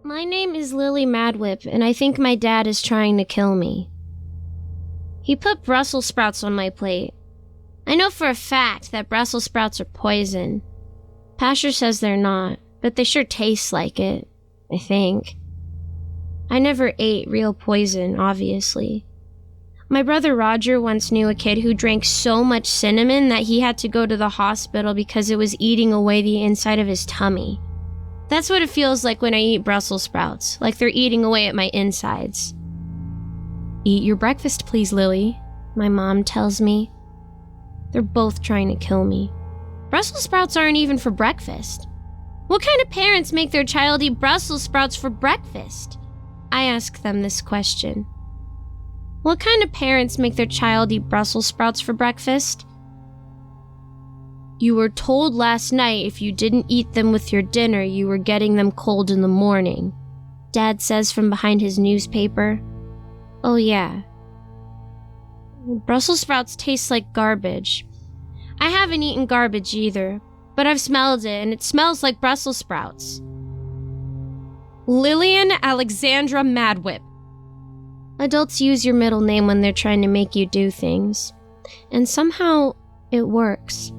My name is Lily Madwhip, and I think my dad is trying to kill me. He put Brussels sprouts on my plate. I know for a fact that Brussels sprouts are poison. Pastor says they're not, but they sure taste like it, I think. I never ate real poison, obviously. My brother Roger once knew a kid who drank so much cinnamon that he had to go to the hospital because it was eating away the inside of his tummy. That's what it feels like when I eat Brussels sprouts, like they're eating away at my insides. Eat your breakfast, please, Lily, my mom tells me. They're both trying to kill me. Brussels sprouts aren't even for breakfast. What kind of parents make their child eat Brussels sprouts for breakfast? I ask them this question. What kind of parents make their child eat Brussels sprouts for breakfast? You were told last night if you didn't eat them with your dinner, you were getting them cold in the morning, Dad says from behind his newspaper. Oh yeah. Brussels sprouts taste like garbage. I haven't eaten garbage either, but I've smelled it and it smells like Brussels sprouts. Lillian Alexandra Madwhip. Adults use your middle name when they're trying to make you do things, and somehow it works.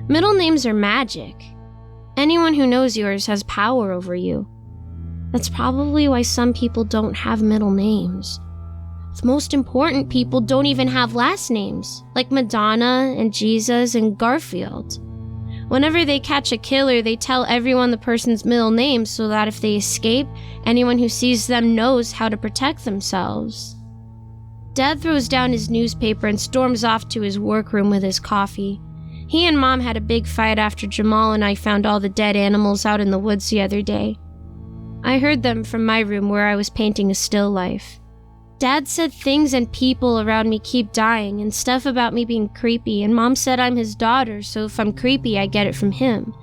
Middle names are magic. Anyone who knows yours has power over you. That's probably why some people don't have middle names. The most important people don't even have last names, like Madonna and Jesus and Garfield. Whenever they catch a killer, they tell everyone the person's middle name so that if they escape, anyone who sees them knows how to protect themselves. Dad throws down his newspaper and storms off to his workroom with his coffee. He and Mom had a big fight after Jamal and I found all the dead animals out in the woods the other day. I heard them from my room where I was painting a still life. Dad said things and people around me keep dying and stuff about me being creepy, and Mom said I'm his daughter, so if I'm creepy, I get it from him.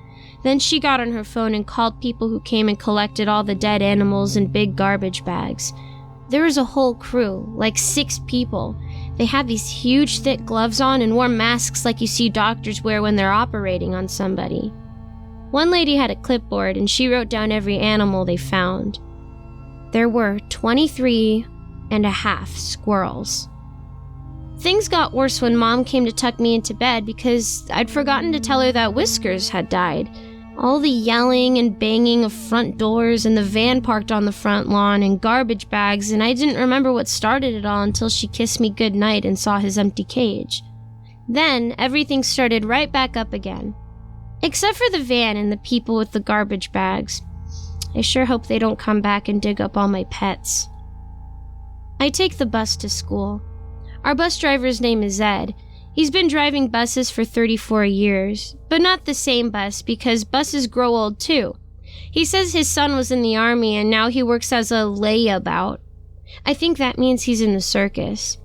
Then she got on her phone and called people who came and collected all the dead animals in big garbage bags. There was a whole crew, like 6 people. They had these huge thick gloves on and wore masks like you see doctors wear when they're operating on somebody. One lady had a clipboard and she wrote down every animal they found. There were 23 and a half squirrels. Things got worse when Mom came to tuck me into bed because I'd forgotten to tell her that Whiskers had died. All the yelling and banging of front doors and the van parked on the front lawn and garbage bags, and I didn't remember what started it all until she kissed me goodnight and saw his empty cage. Then everything started right back up again. Except for the van and the people with the garbage bags. I sure hope they don't come back and dig up all my pets. I take the bus to school. Our bus driver's name is Ed. He's been driving buses for 34 years, but not the same bus because buses grow old too. He says his son was in the army and now he works as a layabout. I think that means he's in the circus.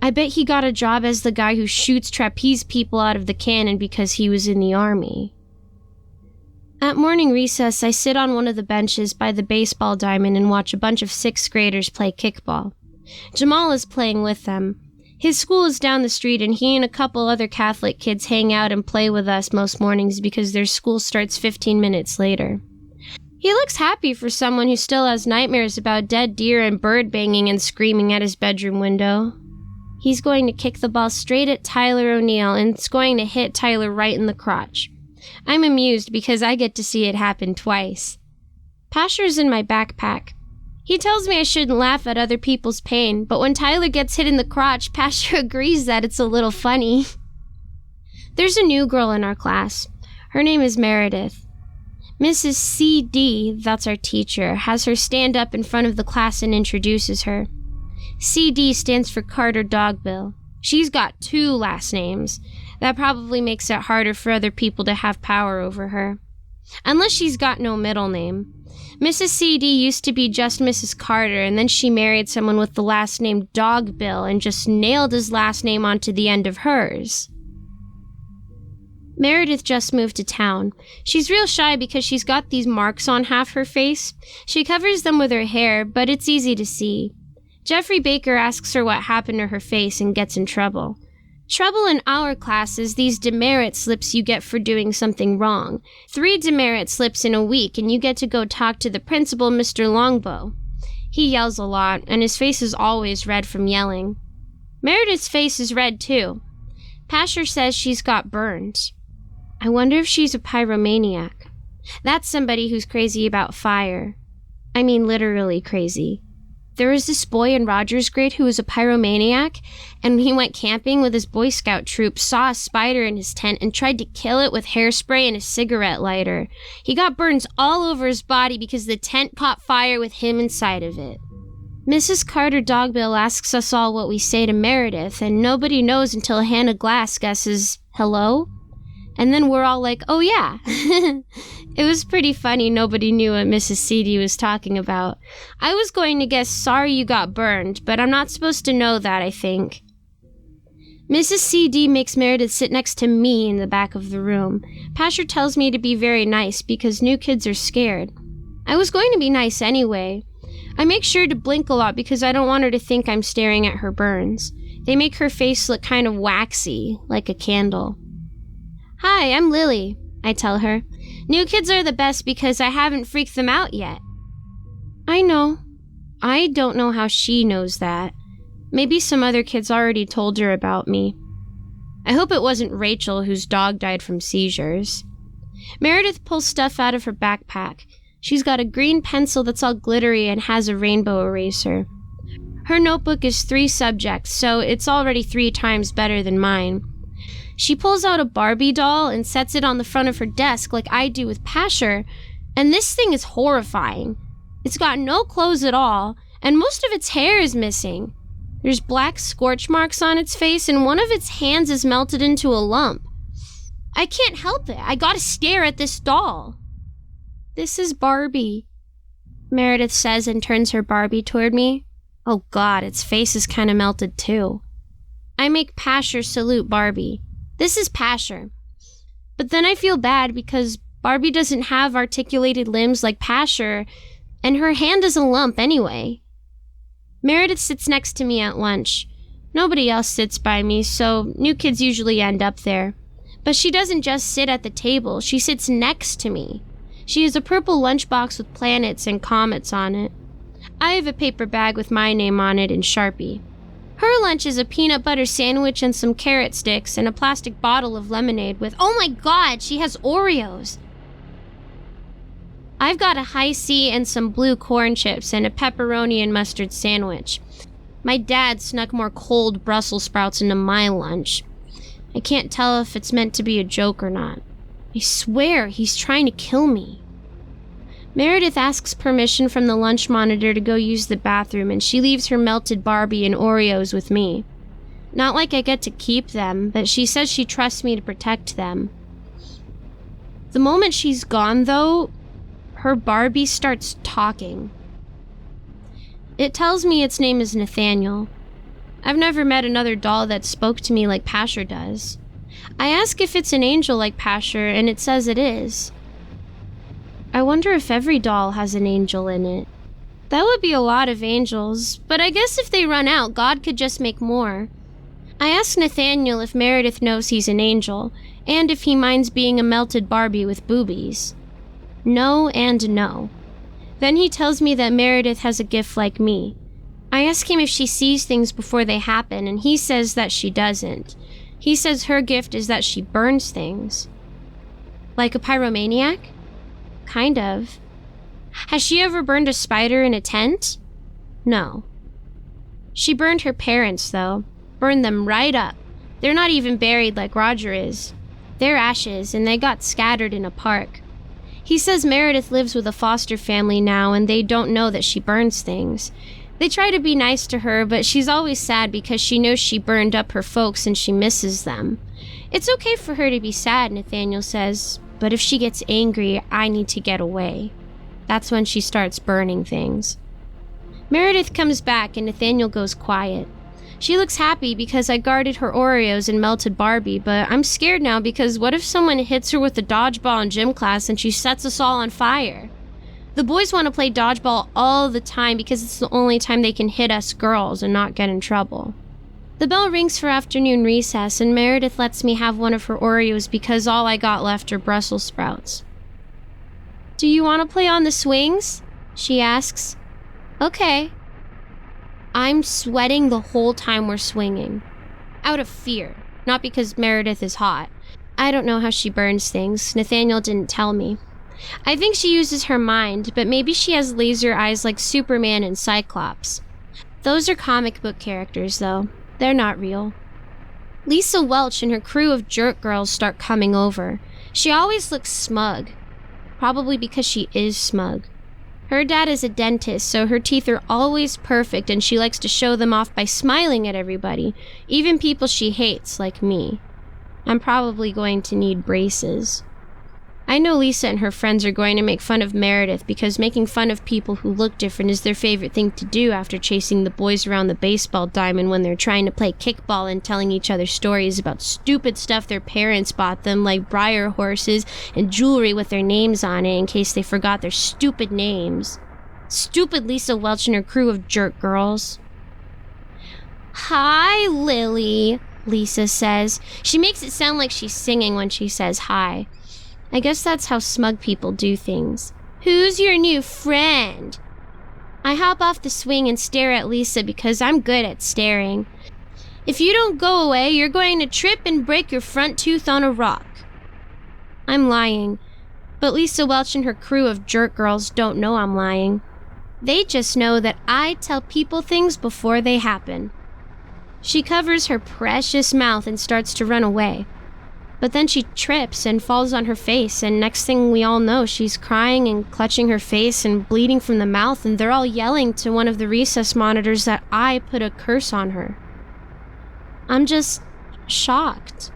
I bet he got a job as the guy who shoots trapeze people out of the cannon because he was in the army. At morning recess, I sit on one of the benches by the baseball diamond and watch a bunch of 6th graders play kickball. Jamal is playing with them. His school is down the street and he and a couple other Catholic kids hang out and play with us most mornings because their school starts 15 minutes later. He looks happy for someone who still has nightmares about dead deer and bird banging and screaming at his bedroom window. He's going to kick the ball straight at Tyler O'Neill and it's going to hit Tyler right in the crotch. I'm amused because I get to see it happen twice. Pastor's in my backpack. He tells me I shouldn't laugh at other people's pain, but when Tyler gets hit in the crotch, Pastor agrees that it's a little funny. There's a new girl in our class. Her name is Meredith. Mrs. C.D., that's our teacher, has her stand up in front of the class and introduces her. C.D. stands for Carter Dogbill. She's got 2 last names. That probably makes it harder for other people to have power over her. Unless she's got no middle name. Mrs. C.D. used to be just Mrs. Carter, and then she married someone with the last name Dogbill and just nailed his last name onto the end of hers. Meredith just moved to town. She's real shy because she's got these marks on half her face. She covers them with her hair, but it's easy to see. Jeffrey Baker asks her what happened to her face and gets in trouble. Trouble in our class is these demerit slips you get for doing something wrong. 3 demerit slips in a week, and you get to go talk to the principal, Mr. Longbow. He yells a lot, and his face is always red from yelling. Meredith's face is red, too. Pasher says she's got burns. I wonder if she's a pyromaniac. That's somebody who's crazy about fire. I mean, literally crazy. There was this boy in Roger's grade who was a pyromaniac, and he went camping with his Boy Scout troop, saw a spider in his tent, and tried to kill it with hairspray and a cigarette lighter. He got burns all over his body because the tent caught fire with him inside of it. Mrs. Carter Dogbill asks us all what we say to Meredith, and nobody knows until Hannah Glass guesses, hello? And then we're all like, oh yeah. It was pretty funny nobody knew what Mrs. CD was talking about. I was going to guess sorry you got burned, but I'm not supposed to know that, I think. Mrs. CD makes Meredith sit next to me in the back of the room. Pasher tells me to be very nice because new kids are scared. I was going to be nice anyway. I make sure to blink a lot because I don't want her to think I'm staring at her burns. They make her face look kind of waxy, like a candle. Hi, I'm Lily, I tell her. New kids are the best because I haven't freaked them out yet. I know. I don't know how she knows that. Maybe some other kids already told her about me. I hope it wasn't Rachel whose dog died from seizures. Meredith pulls stuff out of her backpack. She's got a green pencil that's all glittery and has a rainbow eraser. Her notebook is 3 subjects, so it's already 3 times better than mine. She pulls out a Barbie doll and sets it on the front of her desk like I do with Pasher, and this thing is horrifying. It's got no clothes at all, and most of its hair is missing. There's black scorch marks on its face, and one of its hands is melted into a lump. I can't help it. I gotta stare at this doll. This is Barbie, Meredith says and turns her Barbie toward me. Oh God, its face is kinda melted too. I make Pasher salute Barbie. This is Pasher. But then I feel bad because Barbie doesn't have articulated limbs like Pasher, and her hand is a lump anyway. Meredith sits next to me at lunch. Nobody else sits by me, so new kids usually end up there. But she doesn't just sit at the table, she sits next to me. She has a purple lunchbox with planets and comets on it. I have a paper bag with my name on it in Sharpie. Her lunch is a peanut butter sandwich and some carrot sticks and a plastic bottle of lemonade with, oh my God, she has Oreos. I've got a high C and some blue corn chips and a pepperoni and mustard sandwich. My dad snuck more cold Brussels sprouts into my lunch. I can't tell if it's meant to be a joke or not. I swear he's trying to kill me. Meredith asks permission from the lunch monitor to go use the bathroom, and she leaves her melted Barbie and Oreos with me. Not like I get to keep them, but she says she trusts me to protect them. The moment she's gone, though, her Barbie starts talking. It tells me its name is Nathaniel. I've never met another doll that spoke to me like Pasher does. I ask if it's an angel like Pasher, and it says it is. I wonder if every doll has an angel in it. That would be a lot of angels, but I guess if they run out, God could just make more. I ask Nathaniel if Meredith knows he's an angel, and if he minds being a melted Barbie with boobies. No and no. Then he tells me that Meredith has a gift like me. I ask him if she sees things before they happen, and he says that she doesn't. He says her gift is that she burns things. Like a pyromaniac? Kind of. Has she ever burned a spider in a tent? No. She burned her parents, though. Burned them right up. They're not even buried like Roger is. They're ashes, and they got scattered in a park. He says Meredith lives with a foster family now, and they don't know that she burns things. They try to be nice to her, but she's always sad because she knows she burned up her folks and she misses them. It's okay for her to be sad, Nathaniel says, but if she gets angry, I need to get away. That's when she starts burning things. Meredith comes back and Nathaniel goes quiet. She looks happy because I guarded her Oreos and melted Barbie, but I'm scared now because what if someone hits her with a dodgeball in gym class and she sets us all on fire? The boys want to play dodgeball all the time because it's the only time they can hit us girls and not get in trouble. The bell rings for afternoon recess, and Meredith lets me have one of her Oreos because all I got left are Brussels sprouts. "Do you want to play on the swings?" she asks. "Okay." I'm sweating the whole time we're swinging. Out of fear, not because Meredith is hot. I don't know how she burns things. Nathaniel didn't tell me. I think she uses her mind, but maybe she has laser eyes like Superman and Cyclops. Those are comic book characters, though. They're not real. Lisa Welch and her crew of jerk girls start coming over. She always looks smug. Probably because she is smug. Her dad is a dentist, so her teeth are always perfect, and she likes to show them off by smiling at everybody, even people she hates, like me. I'm probably going to need braces. I know Lisa and her friends are going to make fun of Meredith because making fun of people who look different is their favorite thing to do after chasing the boys around the baseball diamond when they're trying to play kickball and telling each other stories about stupid stuff their parents bought them, like briar horses and jewelry with their names on it in case they forgot their stupid names. Stupid Lisa Welch and her crew of jerk girls. "Hi, Lily," Lisa says. She makes it sound like she's singing when she says hi. I guess that's how smug people do things. "Who's your new friend?" I hop off the swing and stare at Lisa because I'm good at staring. "If you don't go away, you're going to trip and break your front tooth on a rock." I'm lying, but Lisa Welch and her crew of jerk girls don't know I'm lying. They just know that I tell people things before they happen. She covers her precious mouth and starts to run away. But then she trips and falls on her face, and next thing we all know, she's crying and clutching her face and bleeding from the mouth, and they're all yelling to one of the recess monitors that I put a curse on her. I'm just shocked.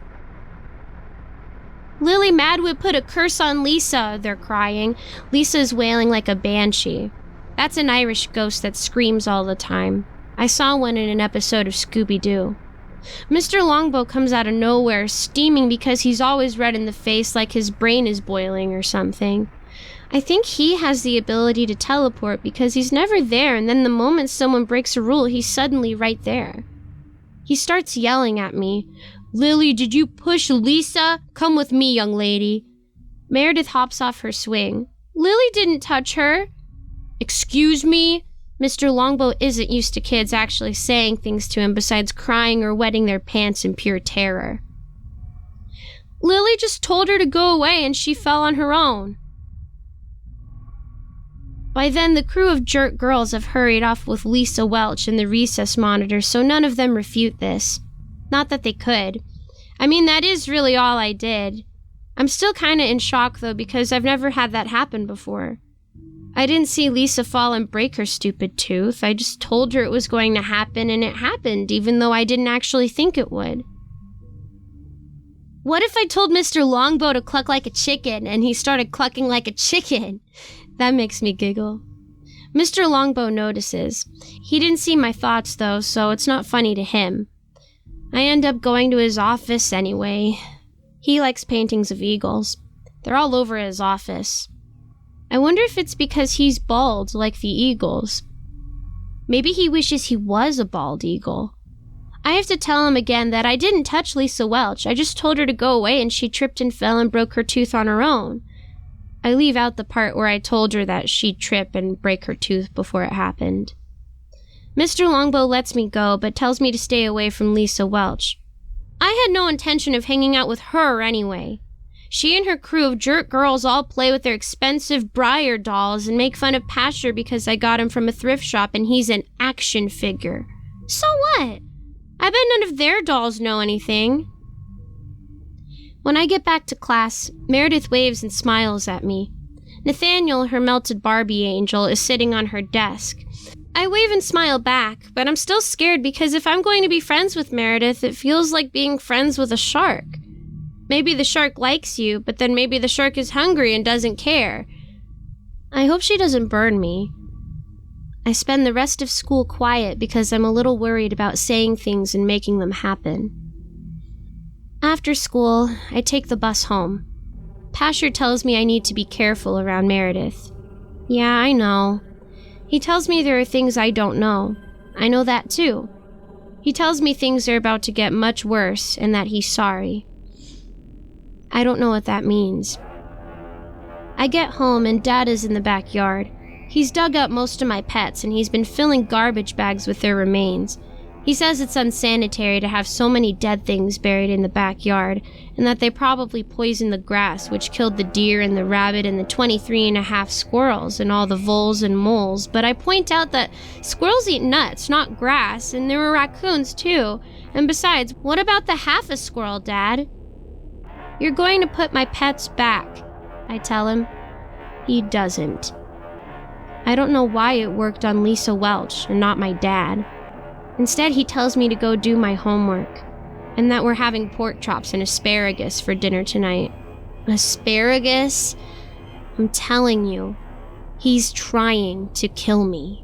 "Lily Madwhip put a curse on Lisa," they're crying. Lisa's wailing like a banshee. That's an Irish ghost that screams all the time. I saw one in an episode of Scooby-Doo. Mr. Longbow comes out of nowhere, steaming because he's always red in the face like his brain is boiling or something. I think he has the ability to teleport because he's never there, and then the moment someone breaks a rule, he's suddenly right there. He starts yelling at me. "Lily, did you push Lisa? Come with me, young lady." Meredith hops off her swing. "Lily didn't touch her." "Excuse me?" Mr. Longbow isn't used to kids actually saying things to him besides crying or wetting their pants in pure terror. "Lily just told her to go away and she fell on her own." By then, the crew of jerk girls have hurried off with Lisa Welch and the recess monitor, so none of them refute this. Not that they could. I mean, that is really all I did. I'm still kinda in shock though because I've never had that happen before. I didn't see Lisa fall and break her stupid tooth. I just told her it was going to happen, and it happened, even though I didn't actually think it would. What if I told Mr. Longbow to cluck like a chicken, and he started clucking like a chicken? That makes me giggle. Mr. Longbow notices. He didn't see my thoughts, though, so it's not funny to him. I end up going to his office anyway. He likes paintings of eagles. They're all over his office. I wonder if it's because he's bald, like the eagles. Maybe he wishes he was a bald eagle. I have to tell him again that I didn't touch Lisa Welch. I just told her to go away and she tripped and fell and broke her tooth on her own. I leave out the part where I told her that she'd trip and break her tooth before it happened. Mr. Longbow lets me go, but tells me to stay away from Lisa Welch. I had no intention of hanging out with her anyway. She and her crew of jerk girls all play with their expensive Briar dolls and make fun of Pasture because I got him from a thrift shop and he's an action figure. So what? I bet none of their dolls know anything. When I get back to class, Meredith waves and smiles at me. Nathaniel, her melted Barbie angel, is sitting on her desk. I wave and smile back, but I'm still scared because if I'm going to be friends with Meredith, it feels like being friends with a shark. Maybe the shark likes you, but then maybe the shark is hungry and doesn't care. I hope she doesn't burn me. I spend the rest of school quiet because I'm a little worried about saying things and making them happen. After school, I take the bus home. Pasher tells me I need to be careful around Meredith. Yeah, I know. He tells me there are things I don't know. I know that too. He tells me things are about to get much worse and that he's sorry. I don't know what that means. I get home and Dad is in the backyard. He's dug up most of my pets and he's been filling garbage bags with their remains. He says it's unsanitary to have so many dead things buried in the backyard, and that they probably poisoned the grass, which killed the deer and the rabbit and the 23.5 squirrels and all the voles and moles. But I point out that squirrels eat nuts, not grass, and there were raccoons too. And besides, what about the half a squirrel, Dad? You're going to put my pets back, I tell him. He doesn't. I don't know why it worked on Lisa Welch and not my dad. Instead, he tells me to go do my homework, and that we're having pork chops and asparagus for dinner tonight. Asparagus? I'm telling you, he's trying to kill me.